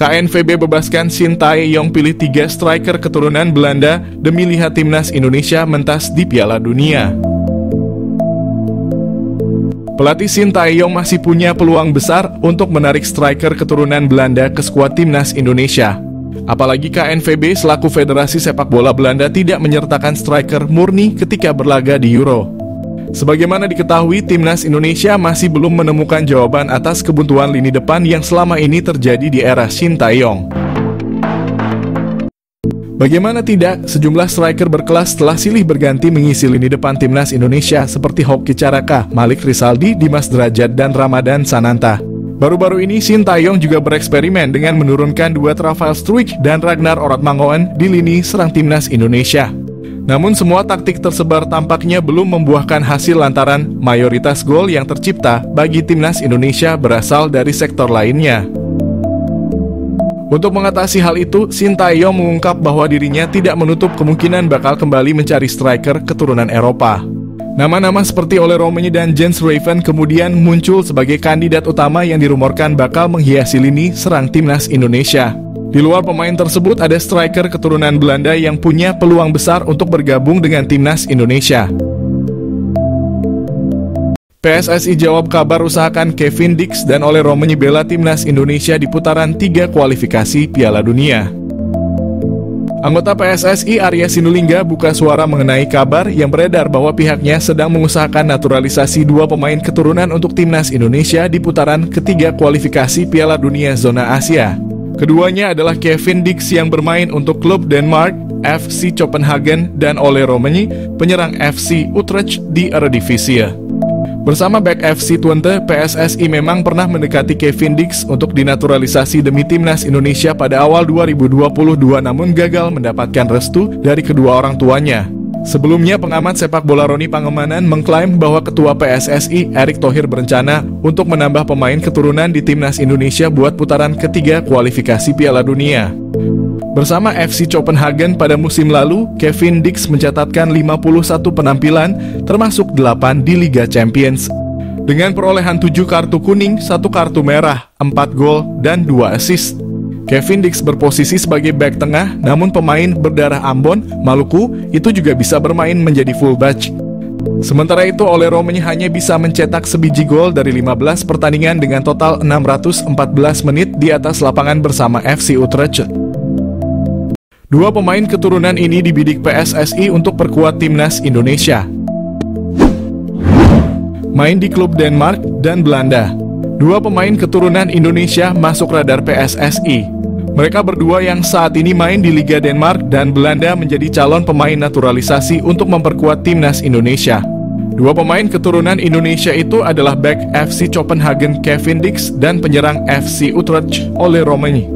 KNVB bebaskan Sintayong, pilih 3 striker keturunan Belanda demi lihat timnas Indonesia mentas di Piala Dunia. Pelatih Sintayong masih punya peluang besar untuk menarik striker keturunan Belanda ke skuad timnas Indonesia. Apalagi KNVB selaku Federasi Sepak Bola Belanda tidak menyertakan striker murni ketika berlaga di Euro. Sebagaimana diketahui, timnas Indonesia masih belum menemukan jawaban atas kebuntuan lini depan yang selama ini terjadi di era Sintayong. Bagaimana tidak, sejumlah striker berkelas telah silih berganti mengisi lini depan timnas Indonesia seperti Hoki Caraka, Malik Rizaldi, Dimas Derajat, dan Ramadan Sananta. Baru-baru ini Sintayong juga bereksperimen dengan menurunkan duet Rafael Struijk dan Ragnar Orotmangoen di lini serang timnas Indonesia. Namun semua taktik tersebar tampaknya belum membuahkan hasil lantaran mayoritas gol yang tercipta bagi timnas Indonesia berasal dari sektor lainnya. Untuk mengatasi hal itu, Sintayong mengungkap bahwa dirinya tidak menutup kemungkinan bakal kembali mencari striker keturunan Eropa. Nama-nama seperti Ole Romenyi dan Jens Raven kemudian muncul sebagai kandidat utama yang dirumorkan bakal menghiasi lini serang timnas Indonesia. Di luar pemain tersebut ada striker keturunan Belanda yang punya peluang besar untuk bergabung dengan timnas Indonesia. PSSI jawab kabar usahakan Kevin Dix dan Ole Romenyi bela timnas Indonesia di putaran 3 kualifikasi Piala Dunia. Anggota PSSI Arya Sinulinga buka suara mengenai kabar yang beredar bahwa pihaknya sedang mengusahakan naturalisasi 2 pemain keturunan untuk timnas Indonesia di putaran ketiga kualifikasi Piala Dunia Zona Asia. Keduanya adalah Kevin Dix yang bermain untuk klub Denmark, FC Copenhagen, dan Ole Romenyi, penyerang FC Utrecht di Eredivisie. Bersama back FC Twente, PSSI memang pernah mendekati Kevin Dix untuk dinaturalisasi demi timnas Indonesia pada awal 2022 namun gagal mendapatkan restu dari kedua orang tuanya. Sebelumnya, pengamat sepak bola Roni Pangemanan mengklaim bahwa Ketua PSSI Erick Thohir berencana untuk menambah pemain keturunan di timnas Indonesia buat putaran ketiga kualifikasi Piala Dunia. Bersama FC Copenhagen pada musim lalu, Kevin Dix mencatatkan 51 penampilan, termasuk 8 di Liga Champions. Dengan perolehan 7 kartu kuning, 1 kartu merah, 4 gol, dan 2 assist. Kevin Dix berposisi sebagai bek tengah, namun pemain berdarah Ambon, Maluku, itu juga bisa bermain menjadi fullback. Sementara itu, Ole Romenyi hanya bisa mencetak sebiji gol dari 15 pertandingan dengan total 614 menit di atas lapangan bersama FC Utrecht. 2 pemain keturunan ini dibidik PSSI untuk perkuat timnas Indonesia. Main di klub Denmark dan Belanda. 2 pemain keturunan Indonesia masuk radar PSSI. Mereka berdua yang saat ini main di Liga Denmark dan Belanda menjadi calon pemain naturalisasi untuk memperkuat timnas Indonesia. 2 pemain keturunan Indonesia itu adalah back FC Copenhagen Kevin Dix dan penyerang FC Utrecht Ole Romenyi.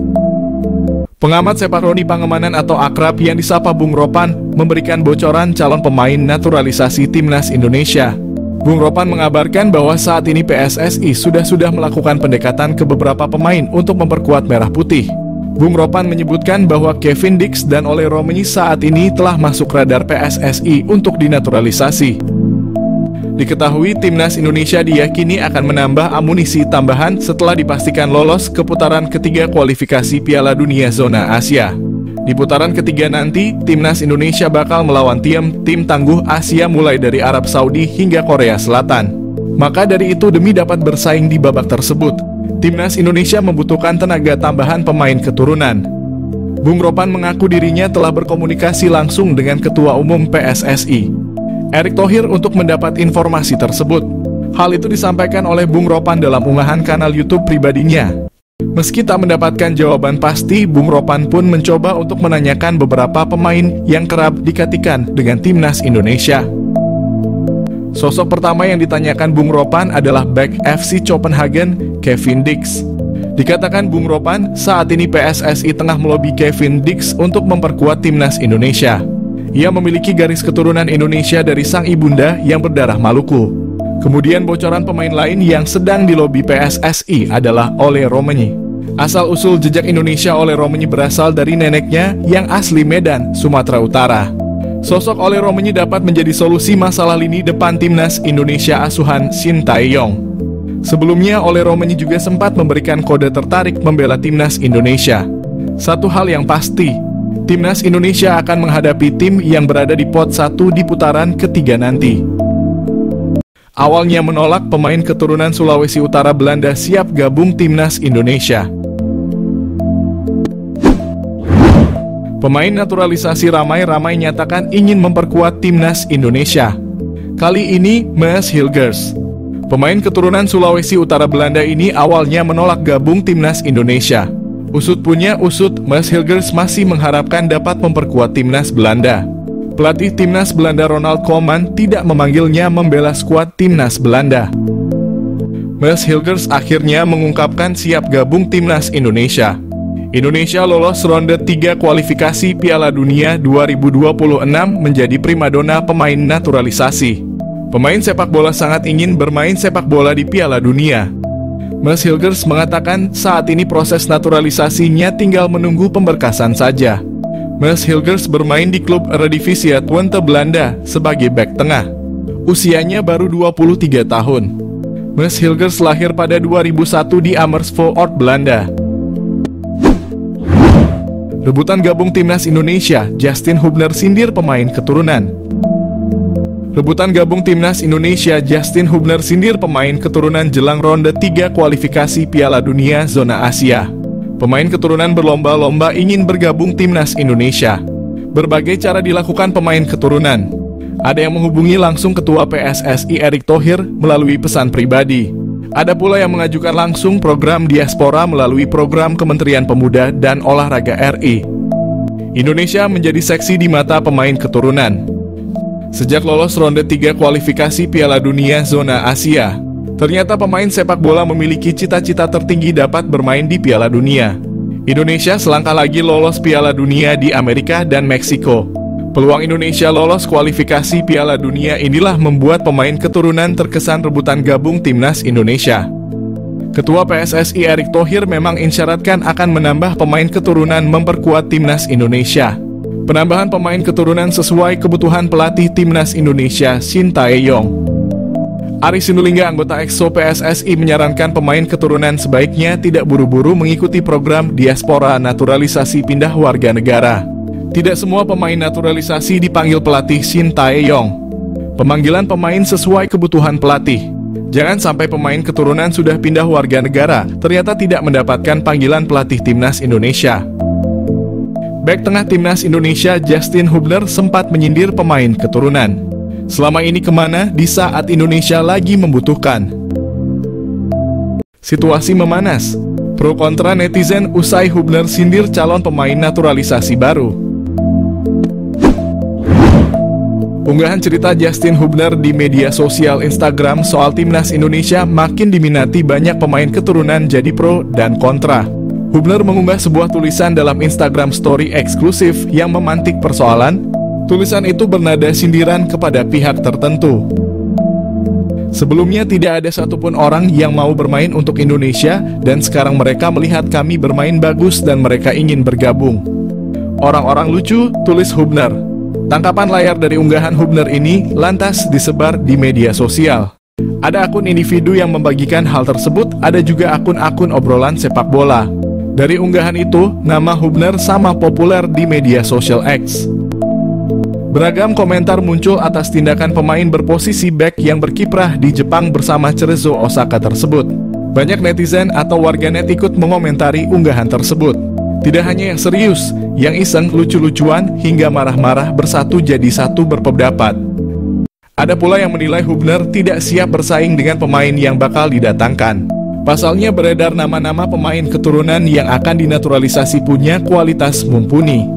Pengamat sepak Roni Pangemanan atau akrab yang disapa Bung Ropan memberikan bocoran calon pemain naturalisasi timnas Indonesia. Bung Ropan mengabarkan bahwa saat ini PSSI sudah melakukan pendekatan ke beberapa pemain untuk memperkuat Merah Putih. Bung Ropan menyebutkan bahwa Kevin Dix dan Ole Romenyi saat ini telah masuk radar PSSI untuk dinaturalisasi. Diketahui timnas Indonesia diyakini akan menambah amunisi tambahan setelah dipastikan lolos ke putaran ketiga kualifikasi Piala Dunia Zona Asia. Di putaran ketiga nanti, timnas Indonesia bakal melawan tim tangguh Asia mulai dari Arab Saudi hingga Korea Selatan. Maka dari itu, demi dapat bersaing di babak tersebut, timnas Indonesia membutuhkan tenaga tambahan pemain keturunan. Bung Ropan mengaku dirinya telah berkomunikasi langsung dengan Ketua Umum PSSI, Erick Thohir, untuk mendapat informasi tersebut. Hal itu disampaikan oleh Bung Ropan dalam unggahan kanal YouTube pribadinya. Meski tak mendapatkan jawaban pasti, Bung Ropan pun mencoba untuk menanyakan beberapa pemain yang kerap dikatikan dengan timnas Indonesia. Sosok pertama yang ditanyakan Bung Ropan adalah back FC Copenhagen, Kevin Dix. Dikatakan Bung Ropan, saat ini PSSI tengah melobi Kevin Dix untuk memperkuat timnas Indonesia. Ia memiliki garis keturunan Indonesia dari sang ibunda yang berdarah Maluku. Kemudian bocoran pemain lain yang sedang dilobi PSSI adalah Ole Romenyi. Asal-usul jejak Indonesia Ole Romenyi berasal dari neneknya yang asli Medan, Sumatera Utara. Sosok Ole Romenyi dapat menjadi solusi masalah lini depan timnas Indonesia asuhan Sintayong. Sebelumnya, Ole Romani juga sempat memberikan kode tertarik membela timnas Indonesia. Satu hal yang pasti, timnas Indonesia akan menghadapi tim yang berada di pot 1 di putaran ketiga nanti. Awalnya menolak, pemain keturunan Sulawesi Utara Belanda siap gabung timnas Indonesia. Pemain naturalisasi ramai-ramai nyatakan ingin memperkuat timnas Indonesia. Kali ini, Maes Hilgers. Pemain keturunan Sulawesi Utara Belanda ini awalnya menolak gabung timnas Indonesia. Usut punya usut, Maes Hilgers masih mengharapkan dapat memperkuat timnas Belanda. Pelatih timnas Belanda Ronald Koeman tidak memanggilnya membela skuad timnas Belanda. Maes Hilgers akhirnya mengungkapkan siap gabung timnas Indonesia. Indonesia lolos ronde 3 kualifikasi Piala Dunia 2026 menjadi primadona pemain naturalisasi. Pemain sepak bola sangat ingin bermain sepak bola di Piala Dunia. Maes Hilgers mengatakan saat ini proses naturalisasinya tinggal menunggu pemberkasan saja. Maes Hilgers bermain di klub Eredivisie Twente Belanda sebagai bek tengah. Usianya baru 23 tahun. Maes Hilgers lahir pada 2001 di Amersfoort, Belanda. Rebutan gabung timnas Indonesia, Justin Hubner sindir pemain keturunan. Rebutan gabung timnas Indonesia, Justin Hubner sindir pemain keturunan jelang ronde 3 kualifikasi Piala Dunia zona Asia. Pemain keturunan berlomba-lomba ingin bergabung timnas Indonesia. Berbagai cara dilakukan pemain keturunan. Ada yang menghubungi langsung Ketua PSSI Erick Thohir melalui pesan pribadi. Ada pula yang mengajukan langsung program diaspora melalui program Kementerian Pemuda dan Olahraga RI. Indonesia menjadi seksi di mata pemain keturunan. Sejak lolos ronde 3 kualifikasi Piala Dunia zona Asia, ternyata pemain sepak bola memiliki cita-cita tertinggi dapat bermain di Piala Dunia. Indonesia selangkah lagi lolos Piala Dunia di Amerika dan Meksiko. Peluang Indonesia lolos kualifikasi Piala Dunia inilah membuat pemain keturunan terkesan rebutan gabung timnas Indonesia. Ketua PSSI Erick Thohir memang isyaratkan akan menambah pemain keturunan memperkuat timnas Indonesia. Penambahan pemain keturunan sesuai kebutuhan pelatih timnas Indonesia, Shin Tae-yong. Ari Sinulinga, anggota EXO PSSI, menyarankan pemain keturunan sebaiknya tidak buru-buru mengikuti program diaspora naturalisasi pindah warga negara. Tidak semua pemain naturalisasi dipanggil pelatih Shin Tae-yong. Pemanggilan pemain sesuai kebutuhan pelatih. Jangan sampai pemain keturunan sudah pindah warga negara, ternyata tidak mendapatkan panggilan pelatih timnas Indonesia. Bek tengah timnas Indonesia Justin Hubner sempat menyindir pemain keturunan. Selama ini kemana di saat Indonesia lagi membutuhkan? Situasi memanas. Pro kontra netizen usai Hubner sindir calon pemain naturalisasi baru. Unggahan cerita Justin Hubner di media sosial Instagram soal timnas Indonesia makin diminati banyak pemain keturunan jadi pro dan kontra. Hubner mengunggah sebuah tulisan dalam Instagram Story eksklusif yang memantik persoalan. Tulisan itu bernada sindiran kepada pihak tertentu. Sebelumnya tidak ada satupun orang yang mau bermain untuk Indonesia dan sekarang mereka melihat kami bermain bagus dan mereka ingin bergabung. Orang-orang lucu, tulis Hubner. Tangkapan layar dari unggahan Hubner ini lantas disebar di media sosial. Ada akun individu yang membagikan hal tersebut, ada juga akun-akun obrolan sepak bola. Dari unggahan itu, nama Hubner sama populer di media sosial X. Beragam komentar muncul atas tindakan pemain berposisi bek yang berkiprah di Jepang bersama Cerezo Osaka tersebut. Banyak netizen atau warganet ikut mengomentari unggahan tersebut. Tidak hanya yang serius, yang iseng, lucu-lucuan, hingga marah-marah bersatu jadi satu berpendapat. Ada pula yang menilai Hubner tidak siap bersaing dengan pemain yang bakal didatangkan. Pasalnya beredar nama-nama pemain keturunan yang akan dinaturalisasi punya kualitas mumpuni.